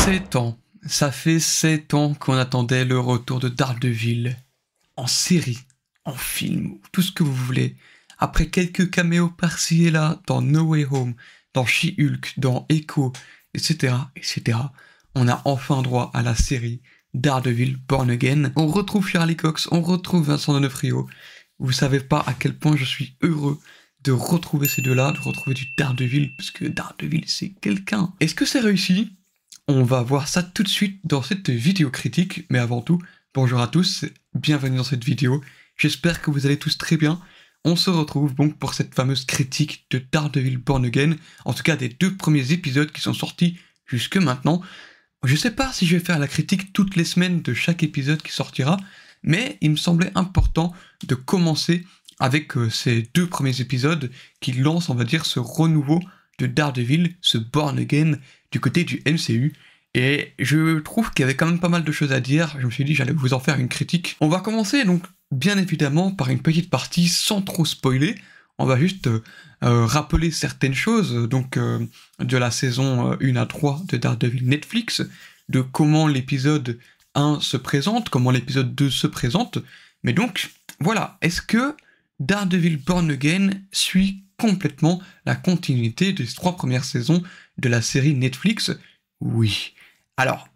7 ans. Ça fait 7 ans qu'on attendait le retour de Daredevil. En série, en film, tout ce que vous voulez. Après quelques caméos par-ci et là, dans No Way Home, dans She-Hulk, dans Echo, etc., etc., on a enfin droit à la série Daredevil Born Again. On retrouve Charlie Cox, on retrouve Vincent D'Onofrio. Vous savez pas à quel point je suis heureux de retrouver ces deux-là, de retrouver du Daredevil, parce que Daredevil, c'est quelqu'un. Est-ce que c'est réussi? On va voir ça tout de suite dans cette vidéo critique, mais avant tout, bonjour à tous, bienvenue dans cette vidéo. J'espère que vous allez tous très bien. On se retrouve donc pour cette fameuse critique de Daredevil Born Again, en tout cas des 2 premiers épisodes qui sont sortis jusque maintenant. Je sais pas si je vais faire la critique toutes les semaines de chaque épisode qui sortira, mais il me semblait important de commencer avec ces 2 premiers épisodes qui lancent, on va dire, ce renouveau de Daredevil, ce Born Again du côté du MCU. Et je trouve qu'il y avait quand même pas mal de choses à dire, je me suis dit j'allais vous en faire une critique. On va commencer donc bien évidemment par une petite partie sans trop spoiler. On va juste rappeler certaines choses donc de la saison 1 à 3 de Daredevil Netflix, de comment l'épisode 1 se présente, comment l'épisode 2 se présente. Mais donc voilà, est-ce que Daredevil Born Again suit complètement la continuité des 3 premières saisons de la série Netflix? Oui. Alors,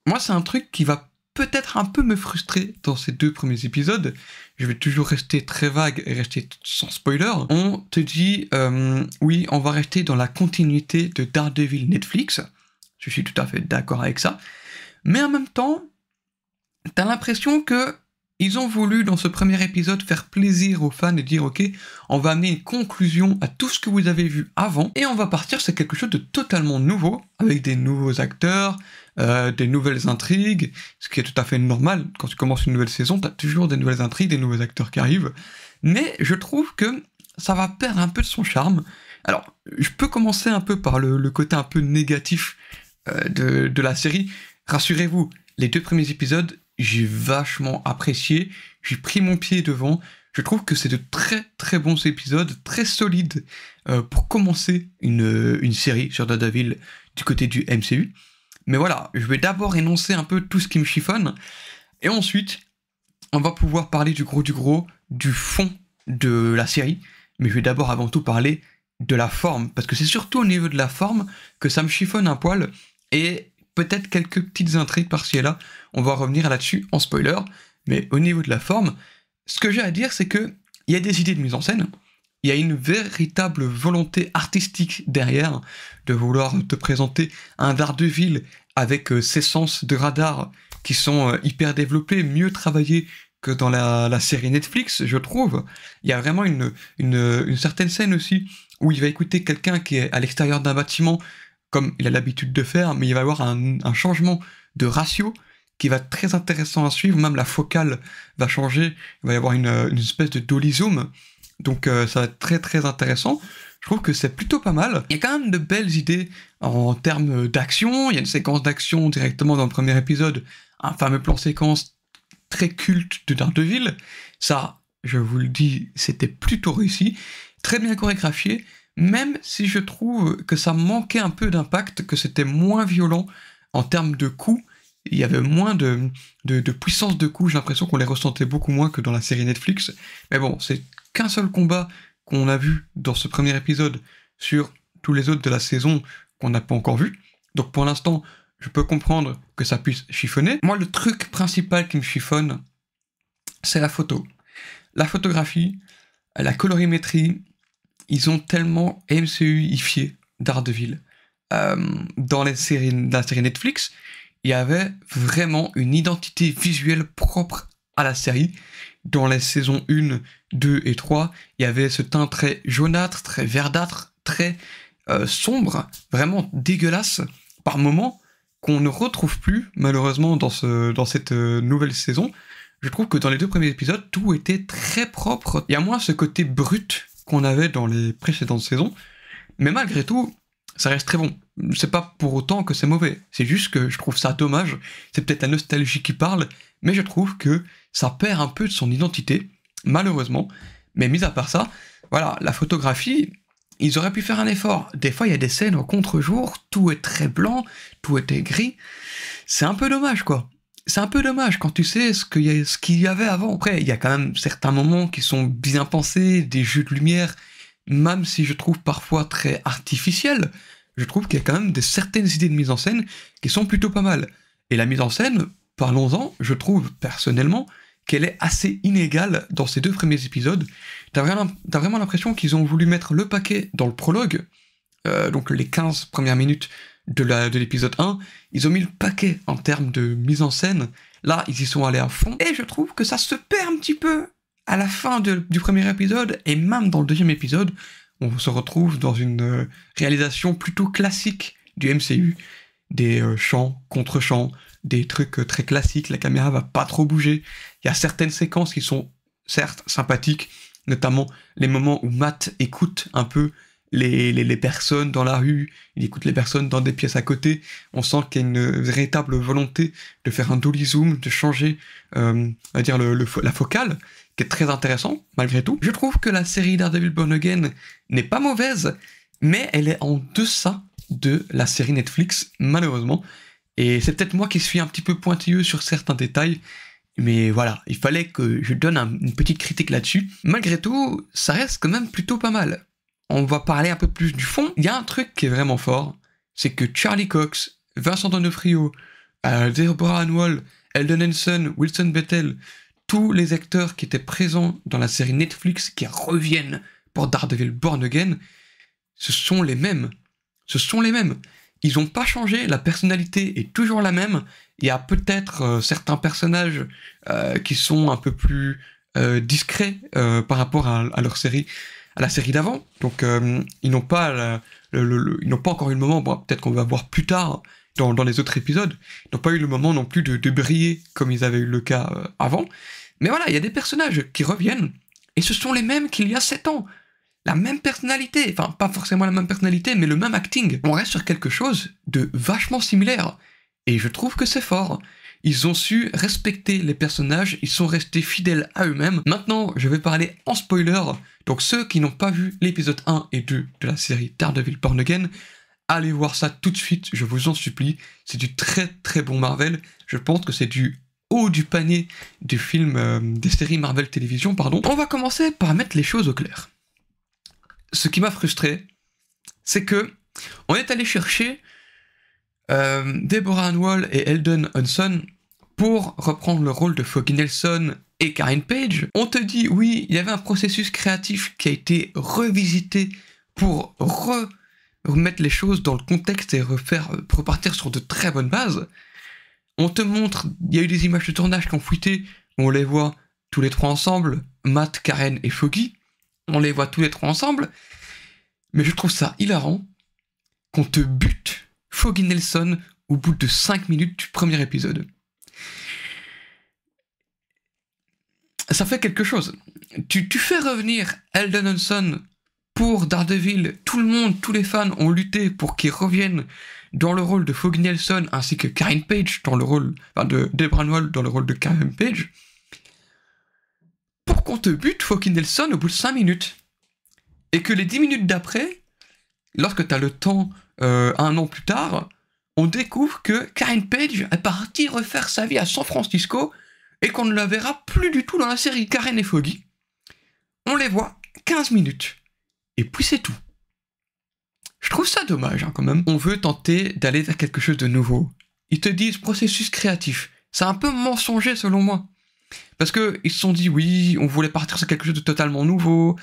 moi c'est un truc qui va peut-être un peu me frustrer dans ces 2 premiers épisodes. Je vais toujours rester très vague et rester sans spoiler. On te dit, oui, on va rester dans la continuité de Daredevil Netflix. Je suis tout à fait d'accord avec ça. Mais en même temps, t'as l'impression que ils ont voulu, dans ce premier épisode, faire plaisir aux fans et dire « Ok, on va amener une conclusion à tout ce que vous avez vu avant, et on va partir sur quelque chose de totalement nouveau, avec des nouveaux acteurs, des nouvelles intrigues, ce qui est tout à fait normal. Quand tu commences une nouvelle saison, t'as toujours des nouvelles intrigues, des nouveaux acteurs qui arrivent. Mais je trouve que ça va perdre un peu de son charme. Alors, je peux commencer un peu par le côté un peu négatif de la série. Rassurez-vous, les 2 premiers épisodes, j'ai vachement apprécié, j'ai pris mon pied devant, je trouve que c'est de très très bons épisodes, très solides pour commencer une série sur Daredevil du côté du MCU. Mais voilà, je vais d'abord énoncer un peu tout ce qui me chiffonne, et ensuite, on va pouvoir parler du gros, du fond de la série, mais je vais d'abord avant tout parler de la forme, parce que c'est surtout au niveau de la forme que ça me chiffonne un poil, et peut-être quelques petites intrigues par-ci et là, on va revenir là-dessus en spoiler, mais au niveau de la forme, ce que j'ai à dire, c'est que il y a des idées de mise en scène, il y a une véritable volonté artistique derrière, de vouloir te présenter un Daredevil avec ses sens de radar qui sont hyper développés, mieux travaillés que dans la série Netflix, je trouve. Il y a vraiment une certaine scène aussi, où il va écouter quelqu'un qui est à l'extérieur d'un bâtiment, comme il a l'habitude de faire, mais il va y avoir un changement de ratio qui va être très intéressant à suivre, même la focale va changer, il va y avoir une espèce de dolly zoom, donc ça va être très très intéressant. Je trouve que c'est plutôt pas mal. Il y a quand même de belles idées en termes d'action, il y a une séquence d'action directement dans le premier épisode, un fameux plan séquence très culte de Daredevil, ça, je vous le dis, c'était plutôt réussi, très bien chorégraphié, même si je trouve que ça manquait un peu d'impact, que c'était moins violent en termes de coups, il y avait moins de puissance de coups, j'ai l'impression qu'on les ressentait beaucoup moins que dans la série Netflix, mais bon, c'est qu'un seul combat qu'on a vu dans ce premier épisode sur tous les autres de la saison qu'on n'a pas encore vu, donc pour l'instant, je peux comprendre que ça puisse chiffonner. Moi, le truc principal qui me chiffonne, c'est la photo. La photographie, la colorimétrie, ils ont tellement MCU-ifié Daredevil. Dans la série Netflix, il y avait vraiment une identité visuelle propre à la série. Dans les saisons 1, 2 et 3, il y avait ce teint très jaunâtre, très verdâtre, très sombre, vraiment dégueulasse par moments, qu'on ne retrouve plus, malheureusement, dans cette nouvelle saison. Je trouve que dans les 2 premiers épisodes, tout était très propre. Il y a moins ce côté brut qu'on avait dans les précédentes saisons, mais malgré tout, ça reste très bon. C'est pas pour autant que c'est mauvais, c'est juste que je trouve ça dommage, c'est peut-être la nostalgie qui parle, mais je trouve que ça perd un peu de son identité, malheureusement, mais mis à part ça, voilà, la photographie, ils auraient pu faire un effort. Des fois, il y a des scènes au contre-jour, tout est très blanc, tout est gris. C'est un peu dommage, quoi. C'est un peu dommage quand tu sais ce qu'il y avait avant. Après, il y a quand même certains moments qui sont bien pensés, des jeux de lumière, même si je trouve parfois très artificiels, je trouve qu'il y a quand même certaines idées de mise en scène qui sont plutôt pas mal. Et la mise en scène, parlons-en, je trouve personnellement qu'elle est assez inégale dans ces 2 premiers épisodes. T'as vraiment l'impression qu'ils ont voulu mettre le paquet dans le prologue, donc les 15 premières minutes de l'épisode 1, ils ont mis le paquet en termes de mise en scène. Là, ils y sont allés à fond, et je trouve que ça se perd un petit peu à la fin du premier épisode, et même dans le deuxième épisode, on se retrouve dans une réalisation plutôt classique du MCU, des chants, contre-chants, des trucs très classiques, la caméra va pas trop bouger. Il y a certaines séquences qui sont certes sympathiques, notamment les moments où Matt écoute un peu les personnes dans la rue, il écoute les personnes dans des pièces à côté, on sent qu'il y a une véritable volonté de faire un dolly zoom, de changer on va dire la focale, qui est très intéressant, malgré tout. Je trouve que la série Daredevil Born Again n'est pas mauvaise, mais elle est en deçà de la série Netflix, malheureusement. Et c'est peut-être moi qui suis un petit peu pointilleux sur certains détails, mais voilà, il fallait que je donne une petite critique là-dessus. Malgré tout, ça reste quand même plutôt pas mal. On va parler un peu plus du fond. Il y a un truc qui est vraiment fort, c'est que Charlie Cox, Vincent D'Onofrio, Deborah Ann Woll, Eldon Henson, Wilson Bethel, tous les acteurs qui étaient présents dans la série Netflix qui reviennent pour Daredevil Born Again, ce sont les mêmes. Ce sont les mêmes. Ils n'ont pas changé, la personnalité est toujours la même. Il y a peut-être certains personnages qui sont un peu plus discrets par rapport à leur série, à la série d'avant. Donc ils n'ont pas ils n'ont pas encore eu le moment, bon, peut-être qu'on va voir plus tard dans les autres épisodes, ils n'ont pas eu le moment non plus de briller comme ils avaient eu le cas avant. Mais voilà, il y a des personnages qui reviennent, et ce sont les mêmes qu'il y a 7 ans. La même personnalité, enfin pas forcément la même personnalité, mais le même acting. On reste sur quelque chose de vachement similaire, et je trouve que c'est fort. Ils ont su respecter les personnages, ils sont restés fidèles à eux-mêmes. Maintenant, je vais parler en spoiler, donc ceux qui n'ont pas vu l'épisode 1 et 2 de la série Daredevil Born Again, allez voir ça tout de suite, je vous en supplie. C'est du très très bon Marvel, je pense que c'est du haut du panier des films, des séries Marvel Télévision, pardon. On va commencer par mettre les choses au clair. Ce qui m'a frustré, c'est que on est allé chercher Deborah Ann Woll et Eldon Henson pour reprendre le rôle de Foggy Nelson et Karen Page. On te dit, oui, il y avait un processus créatif qui a été revisité pour remettre les choses dans le contexte et repartir sur de très bonnes bases. On te montre, il y a eu des images de tournage qui ont fuité, on les voit tous les trois ensemble, Matt, Karen et Foggy, on les voit tous les trois ensemble, mais je trouve ça hilarant qu'on te bute Foggy Nelson au bout de 5 minutes du premier épisode. Ça fait quelque chose. Tu fais revenir Eldon Henson pour Daredevil, tout le monde, tous les fans ont lutté pour qu'il revienne dans le rôle de Foggy Nelson, ainsi que Karen Page dans le rôle, de Deborah Ann Woll dans le rôle de Karen Page, pour qu'on te bute Foggy Nelson au bout de 5 minutes. Et que les 10 minutes d'après, lorsque t'as le temps, 1 an plus tard, on découvre que Karen Page est partie refaire sa vie à San Francisco et qu'on ne la verra plus du tout dans la série. Karen et Foggy, on les voit 15 minutes. Et puis c'est tout. Je trouve ça dommage, hein, quand même. On veut tenter d'aller vers quelque chose de nouveau. Ils te disent processus créatif. C'est un peu mensonger selon moi. Parce qu'ils se sont dit, oui, on voulait partir sur quelque chose de totalement nouveau,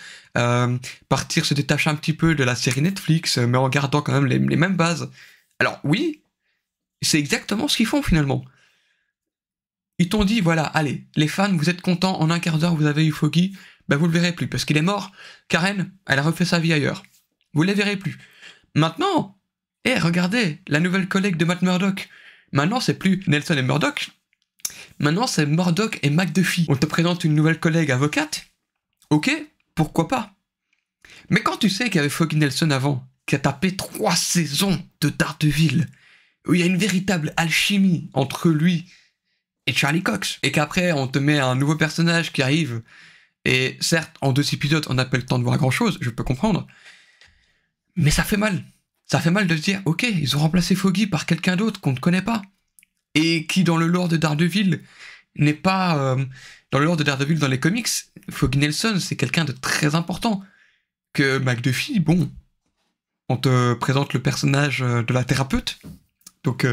partir se détacher un petit peu de la série Netflix, mais en gardant quand même les mêmes bases. Alors oui, c'est exactement ce qu'ils font finalement. Ils t'ont dit, voilà, allez, les fans, vous êtes contents, en un quart d'heure vous avez eu Foggy, ben vous le verrez plus, parce qu'il est mort. Karen, elle a refait sa vie ailleurs. Vous ne les verrez plus. Maintenant, regardez, la nouvelle collègue de Matt Murdock. Maintenant, c'est plus Nelson et Murdock. Maintenant, c'est Murdock et McDuffie. On te présente une nouvelle collègue avocate. Ok, pourquoi pas. Mais quand tu sais qu'il y avait Foggy Nelson avant, qui a tapé 3 saisons de Daredevil, où il y a une véritable alchimie entre lui et Charlie Cox, et qu'après, on te met un nouveau personnage qui arrive, et certes, en 2 épisodes, on n'a pas le temps de voir grand-chose, je peux comprendre, Mais ça fait mal. Ça fait mal de se dire, ok, ils ont remplacé Foggy par quelqu'un d'autre qu'on ne connaît pas. Et qui, dans le lore de Daredevil, n'est pas... dans le lore de Daredevil, dans les comics, Foggy Nelson, c'est quelqu'un de très important. Que McDuffie, bon, on te présente le personnage de la thérapeute. Donc,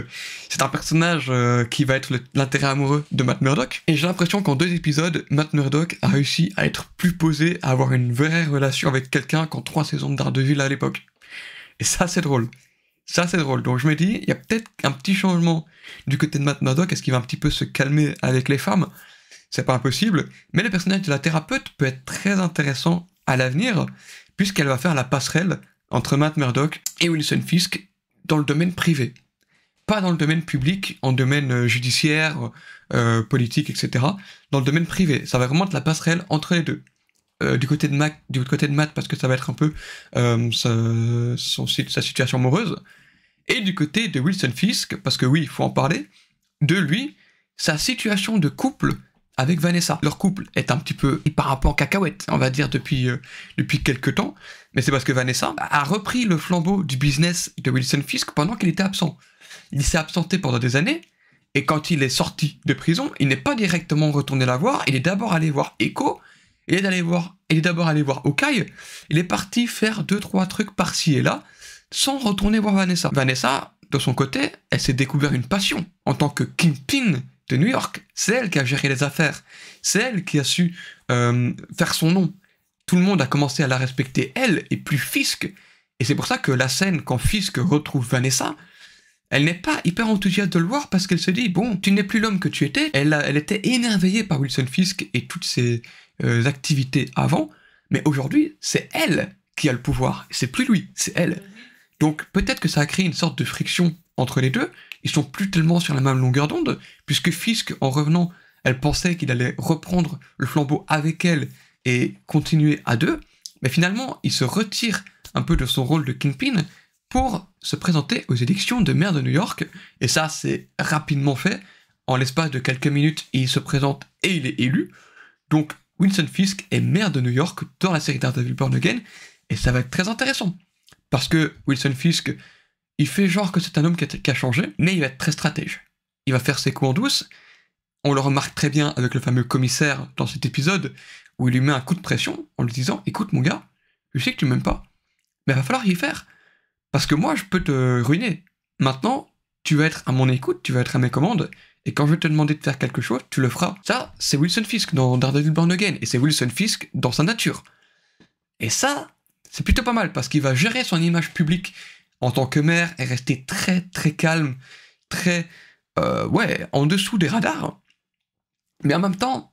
c'est un personnage qui va être l'intérêt amoureux de Matt Murdock. Et j'ai l'impression qu'en 2 épisodes, Matt Murdock a réussi à être plus posé, à avoir une vraie relation avec quelqu'un qu'en 3 saisons de Daredevil à l'époque. Et ça, c'est drôle. Ça, c'est drôle. Donc, je me dis, il y a peut-être un petit changement du côté de Matt Murdock. Est-ce qu'il va un petit peu se calmer avec les femmes? C'est pas impossible. Mais le personnage de la thérapeute peut être très intéressant à l'avenir, puisqu'elle va faire la passerelle entre Matt Murdock et Wilson Fisk dans le domaine privé. Pas dans le domaine public, en domaine judiciaire, politique, etc. Dans le domaine privé. Ça va vraiment être la passerelle entre les deux. Du côté de Matt, parce que ça va être un peu sa situation amoureuse. Et du côté de Wilson Fisk, parce que oui, il faut en parler, de lui, sa situation de couple avec Vanessa. Leur couple est un petit peu, il part un peu en cacahuète, on va dire, depuis quelques temps, mais c'est parce que Vanessa a repris le flambeau du business de Wilson Fisk pendant qu'il était absent. Il s'est absenté pendant des années, et quand il est sorti de prison, il n'est pas directement retourné la voir, il est d'abord allé voir Echo, il est d'abord allé voir Hawkeye, il est parti faire 2-3 trucs par-ci et là, sans retourner voir Vanessa. Vanessa, de son côté, elle s'est découvert une passion en tant que Kingpin de New York. C'est elle qui a géré les affaires. C'est elle qui a su faire son nom. Tout le monde a commencé à la respecter, elle, et plus Fisk. Et c'est pour ça que la scène, quand Fisk retrouve Vanessa, elle n'est pas hyper enthousiaste de le voir parce qu'elle se dit, bon, tu n'es plus l'homme que tu étais. Elle était émerveillée par Wilson Fisk et toutes ses activités avant, mais aujourd'hui, c'est elle qui a le pouvoir. C'est plus lui, c'est elle. Donc peut-être que ça a créé une sorte de friction entre les deux. Ils sont plus tellement sur la même longueur d'onde, puisque Fisk, en revenant, elle pensait qu'il allait reprendre le flambeau avec elle et continuer à deux, mais finalement, il se retire un peu de son rôle de Kingpin pour se présenter aux élections de maire de New York, et ça, c'est rapidement fait. En l'espace de quelques minutes, il se présente et il est élu. Donc, Wilson Fisk est maire de New York dans la série Daredevil Born Again, et ça va être très intéressant. Parce que Wilson Fisk, il fait genre que c'est un homme qui a changé, mais il va être très stratège. Il va faire ses coups en douce. On le remarque très bien avec le fameux commissaire dans cet épisode, où il lui met un coup de pression en lui disant « Écoute mon gars, je sais que tu m'aimes pas, mais il va falloir y faire. Parce que moi, je peux te ruiner. Maintenant, tu vas être à mon écoute, tu vas être à mes commandes, et quand je vais te demander de faire quelque chose, tu le feras. » Ça, c'est Wilson Fisk dans Daredevil Born Again, et c'est Wilson Fisk dans sa nature. Et ça, c'est plutôt pas mal, parce qu'il va gérer son image publique en tant que maire et rester très très calme, très, en dessous des radars. Mais en même temps,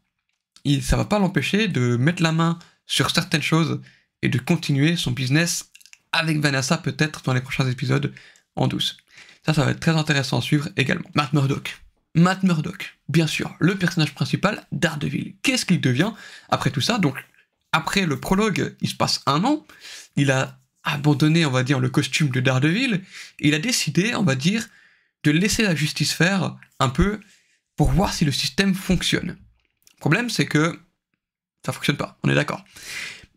ça va pas l'empêcher de mettre la main sur certaines choses et de continuer son business avec Vanessa peut-être dans les prochains épisodes en douce. Ça va être très intéressant à suivre également. Matt Murdock, bien sûr, le personnage principal Daredevil. Qu'est-ce qu'il devient après tout ça? Donc, après le prologue, il se passe 1 an, il a abandonné, on va dire, le costume de Daredevil, et il a décidé, on va dire, de laisser la justice faire un peu pour voir si le système fonctionne. Le problème, c'est que ça fonctionne pas, on est d'accord.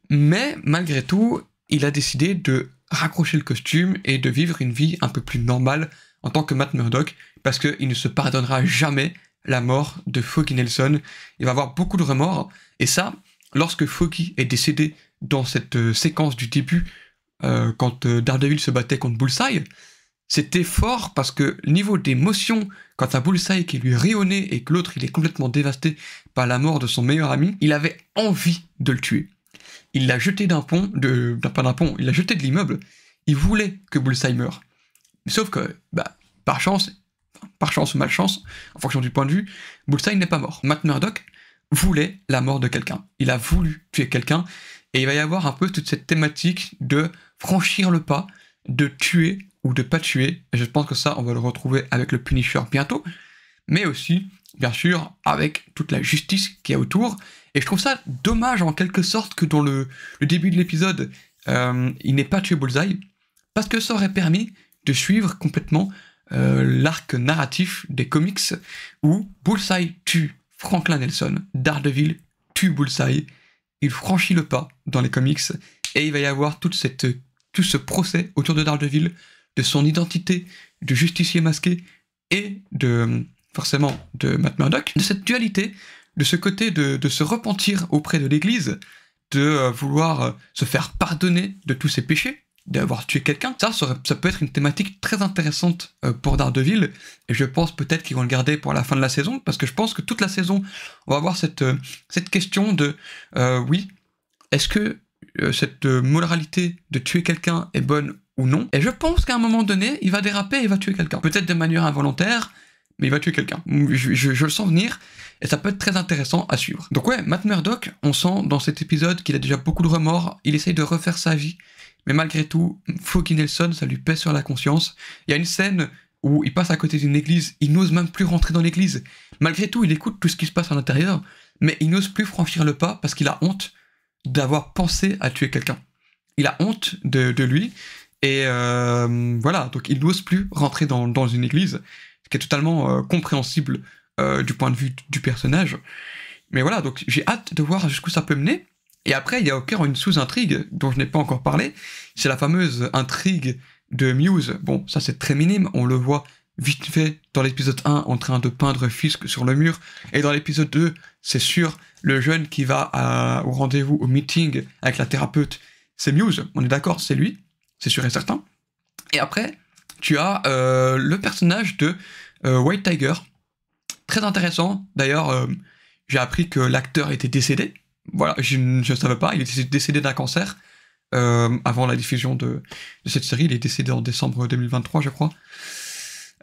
Mais, malgré tout, il a décidé de raccrocher le costume et de vivre une vie un peu plus normale en tant que Matt Murdock, parce qu'il ne se pardonnera jamais la mort de Foggy Nelson. Il va avoir beaucoup de remords, et ça, lorsque Foggy est décédé dans cette séquence du début, quand Daredevil se battait contre Bullseye, c'était fort parce que niveau d'émotion, quand t'as Bullseye qui lui rit au nez et que l'autre il est complètement dévasté par la mort de son meilleur ami, il avait envie de le tuer. Il l'a jeté d'un pont, il l'a jeté de l'immeuble, il voulait que Bullseye meure. Sauf que, par chance ou malchance, en fonction du point de vue, Bullseye n'est pas mort. Matt Murdock voulait la mort de quelqu'un. Il a voulu tuer quelqu'un, et il va y avoir un peu toute cette thématique de franchir le pas, de tuer ou de pas tuer, et je pense que ça, on va le retrouver avec le Punisher bientôt, mais aussi, bien sûr, avec toute la justice qu'il y a autour, et je trouve ça dommage en quelque sorte que dans le début de l'épisode, il n'ait pas tué Bullseye, parce que ça aurait permis de suivre complètement l'arc narratif des comics, où Bullseye tue Franklin Nelson, Daredevil tue Bullseye, il franchit le pas dans les comics, et il va y avoir toute cette tout ce procès autour de Daredevil, de son identité de justicier masqué et forcément de Matt Murdock, de cette dualité, de ce côté de se repentir auprès de l'Église, de vouloir se faire pardonner de tous ses péchés, d'avoir tué quelqu'un. Ça peut être une thématique très intéressante pour Daredevil, et je pense peut-être qu'ils vont le garder pour la fin de la saison, parce que je pense que toute la saison, on va avoir cette question de oui, est-ce que cette moralité de tuer quelqu'un est bonne ou non? Et je pense qu'à un moment donné, il va déraper et il va tuer quelqu'un. Peut-être de manière involontaire, mais il va tuer quelqu'un. Je le sens venir, et ça peut être très intéressant à suivre. Donc ouais, Matt Murdock, on sent dans cet épisode qu'il a déjà beaucoup de remords, il essaye de refaire sa vie, mais malgré tout, Foggy Nelson, ça lui pèse sur la conscience. Il y a une scène où il passe à côté d'une église, il n'ose même plus rentrer dans l'église. Malgré tout, il écoute tout ce qui se passe à l'intérieur, mais il n'ose plus franchir le pas parce qu'il a honte d'avoir pensé à tuer quelqu'un. Il a honte de lui, et voilà, donc il n'ose plus rentrer dans une église, ce qui est totalement compréhensible du point de vue du personnage. Mais voilà, donc j'ai hâte de voir jusqu'où ça peut mener. Et après, il y a encore une sous-intrigue dont je n'ai pas encore parlé, c'est la fameuse intrigue de Muse. Bon, ça c'est très minime, on le voit vite fait dans l'épisode 1 en train de peindre Fisk sur le mur, et dans l'épisode 2, c'est sûr, le jeune qui va au rendez-vous, au meeting avec la thérapeute, c'est Muse, on est d'accord, c'est lui, c'est sûr et certain. Et après, tu as le personnage de White Tiger, très intéressant, d'ailleurs, j'ai appris que l'acteur était décédé. Voilà, je ne savais pas, il est décédé d'un cancer avant la diffusion de cette série, il est décédé en décembre 2023 je crois.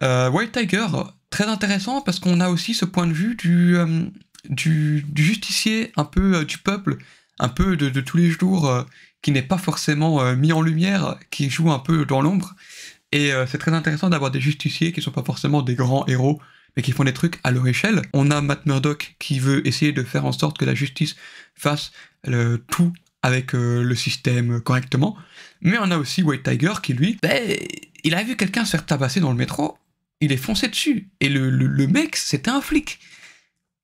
White Tiger, très intéressant parce qu'on a aussi ce point de vue du justicier, un peu du peuple, un peu de tous les jours, qui n'est pas forcément mis en lumière, qui joue un peu dans l'ombre, et c'est très intéressant d'avoir des justiciers qui sont pas forcément des grands héros, mais qui font des trucs à leur échelle. On a Matt Murdock qui veut essayer de faire en sorte que la justice fasse tout avec le système correctement, mais on a aussi White Tiger qui, lui, il a vu quelqu'un se faire tabasser dans le métro, il est foncé dessus, et le mec, c'était un flic.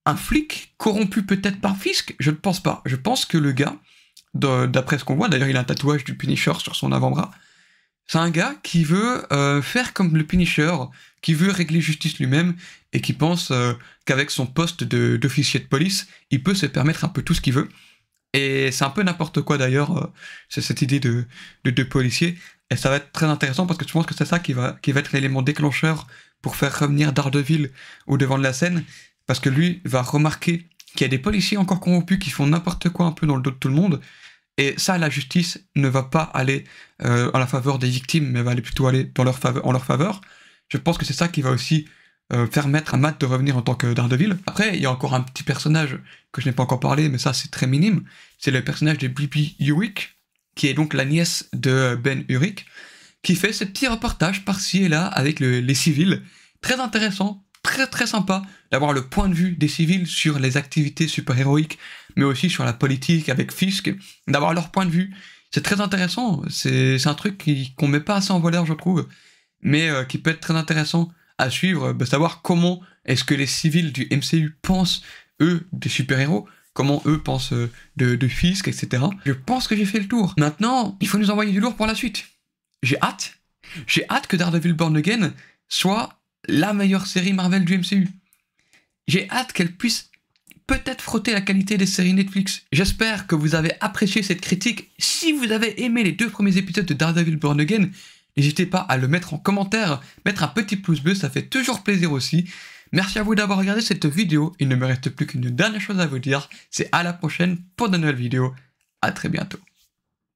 Un flic corrompu peut-être par Fisk? Je ne pense pas. Je pense que le gars, d'après ce qu'on voit, d'ailleurs il a un tatouage du Punisher sur son avant-bras, c'est un gars qui veut faire comme le Punisher, qui veut régler justice lui-même, et qui pense qu'avec son poste d'officier de police, il peut se permettre un peu tout ce qu'il veut. Et c'est un peu n'importe quoi d'ailleurs, c'est cette idée de policier, et ça va être très intéressant parce que je pense que c'est ça qui va être l'élément déclencheur pour faire revenir Daredevil au devant de la scène, parce que lui va remarquer qu'il y a des policiers encore corrompus qui font n'importe quoi un peu dans le dos de tout le monde, et ça, la justice ne va pas aller en la faveur des victimes, mais va aller plutôt aller en leur faveur. Je pense que c'est ça qui va aussi permettre à Matt de revenir en tant que Daredevil. Après, il y a encore un petit personnage que je n'ai pas encore parlé, mais ça c'est très minime, c'est le personnage de Bibi Urich, qui est donc la nièce de Ben Urich, qui fait ce petit reportage par-ci et là avec les civils. Très intéressant, très très sympa d'avoir le point de vue des civils sur les activités super-héroïques, mais aussi sur la politique avec Fisk, d'avoir leur point de vue. C'est très intéressant, c'est un truc qu'on met pas assez en valeur, je trouve, mais qui peut être très intéressant à suivre, savoir comment est-ce que les civils du MCU pensent, eux, des super-héros, comment eux pensent de Fisk, etc. Je pense que j'ai fait le tour. Maintenant, il faut nous envoyer du lourd pour la suite. J'ai hâte que Daredevil Born Again soit la meilleure série Marvel du MCU. J'ai hâte qu'elle puisse peut-être frotter la qualité des séries Netflix. J'espère que vous avez apprécié cette critique. Si vous avez aimé les 2 premiers épisodes de Daredevil Born Again, n'hésitez pas à le mettre en commentaire, mettre un petit pouce bleu, ça fait toujours plaisir aussi. Merci à vous d'avoir regardé cette vidéo, il ne me reste plus qu'une dernière chose à vous dire, c'est à la prochaine pour de nouvelles vidéos, à très bientôt.